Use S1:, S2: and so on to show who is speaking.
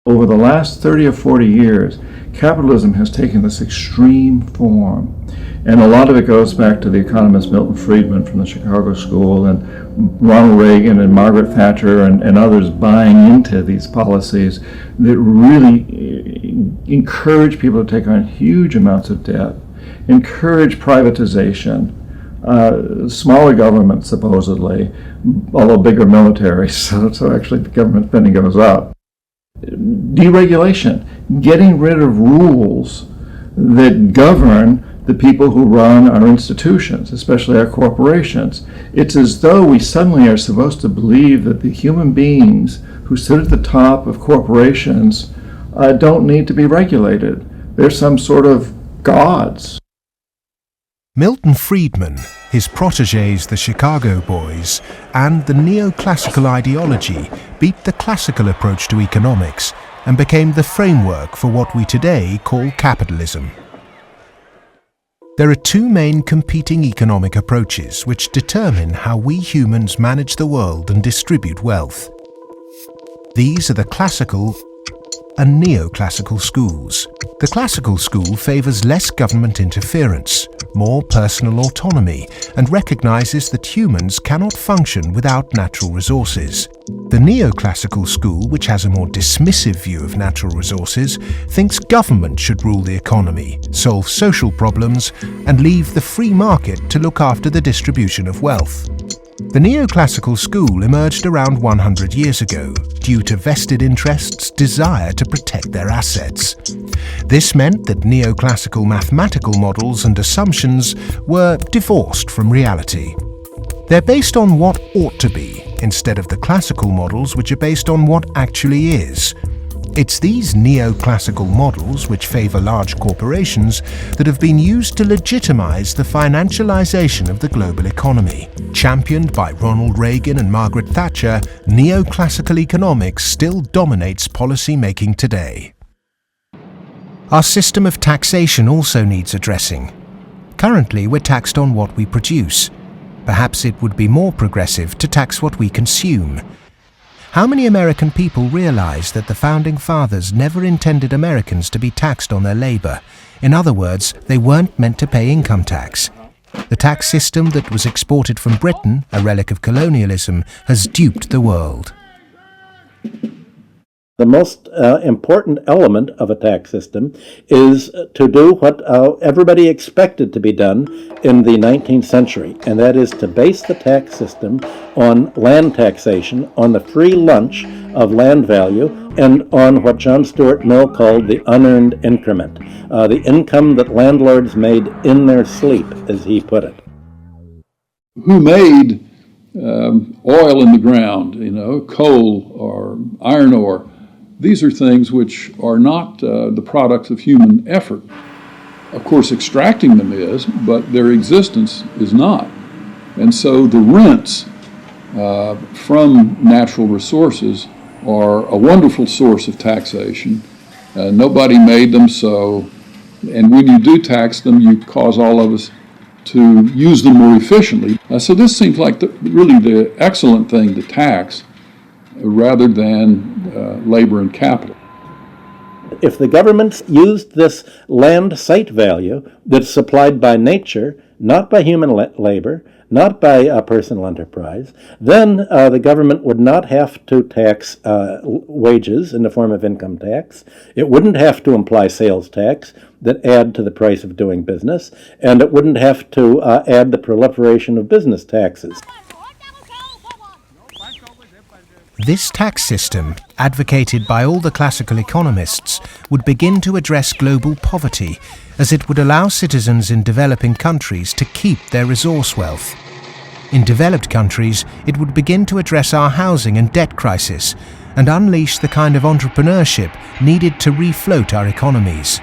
S1: Over the last 30 or 40 years, capitalism has taken this extreme form. And a lot of it goes back to the economist Milton Friedman from the Chicago School and Ronald Reagan and Margaret Thatcher and others buying into these policies that really encourage people to take on huge amounts of debt, encourage privatization, smaller government supposedly, although bigger military, so actually the government spending goes up. Deregulation, getting rid of rules that govern the people who run our institutions, especially our corporations. It's as though we suddenly are supposed to believe that the human beings who sit at the top of corporations don't need to be regulated. They're some sort of gods.
S2: Milton Friedman, his protégés the Chicago Boys, and the neoclassical ideology beat the classical approach to economics and became the framework for what we today call capitalism. There are two main competing economic approaches which determine how we humans manage the world and distribute wealth. These are the classical and neoclassical schools. The classical school favours less government interference, more personal autonomy, and recognises that humans cannot function without natural resources. The neoclassical school, which has a more dismissive view of natural resources, thinks government should rule the economy, solve social problems, and leave the free market to look after the distribution of wealth. The neoclassical school emerged around 100 years ago due to vested interests' desire to protect their assets. This meant that neoclassical mathematical models and assumptions were divorced from reality. They're based on what ought to be, instead of the classical models which are based on what actually is. It's these neoclassical models, which favour large corporations, that have been used to legitimize the financialization of the global economy. Championed by Ronald Reagan and Margaret Thatcher, neoclassical economics still dominates policy making today. Our system of taxation also needs addressing. Currently, we're taxed on what we produce. Perhaps it would be more progressive to tax what we consume. How many American people realize that the Founding Fathers never intended Americans to be taxed on their labor? In other words, they weren't meant to pay income tax. The tax system that was exported from Britain, a relic of colonialism, has duped the world.
S3: The most important element of a tax system is to do what everybody expected to be done in the 19th century, and that is to base the tax system on land taxation, on the free lunch of land value, and on what John Stuart Mill called the unearned increment, the income that landlords made in their sleep, as he put it.
S4: Who made oil in the ground, coal or iron ore? These are things which are not the products of human effort. Of course, extracting them is, but their existence is not. And so the rents from natural resources are a wonderful source of taxation. Nobody made them, and when you do tax them, you cause all of us to use them more efficiently. So this seems like really the excellent thing to tax, rather than labor and capital.
S3: If the governments used this land site value that's supplied by nature, not by human labor, not by personal enterprise, then the government would not have to tax wages in the form of income tax. It wouldn't have to imply sales tax that add to the price of doing business, and it wouldn't have to add the proliferation of business taxes.
S2: This tax system, advocated by all the classical economists, would begin to address global poverty, as it would allow citizens in developing countries to keep their resource wealth. In developed countries, it would begin to address our housing and debt crisis and unleash the kind of entrepreneurship needed to refloat our economies.